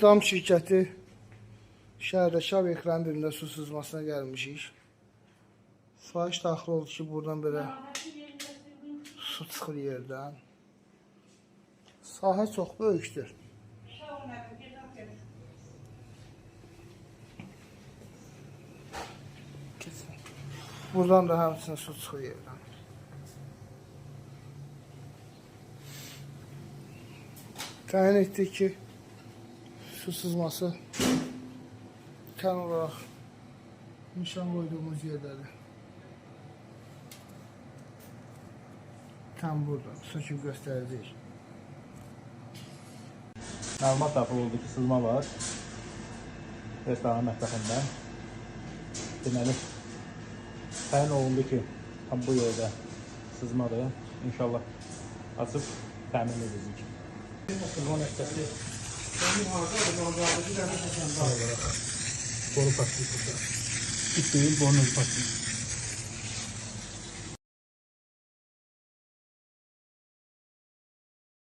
İslam şirkəti şəhərdəki obyektlərin birində su sızmasına gəlmişik. Sifariş daxil oldu ki, buradan belə su çıxır yerdən. Sahə çox böyükdür. Buradan da həmçinin su çıxır yerdən. Təyin etdik ki, su sızması tən olaraq nişan qoyduğumuz yerdədir. Tam burada su kimi göstərəcək. Məlumat daxil oldu ki, sızma var restoranın mətbəxində. Deməli, təyin olundu ki, tam bu yerdə sızmadır. İnşallah açıb təmin edəcəyik. Sızma nöqtəsi boru patlayıb. İt deyil, borunuz patlayıb.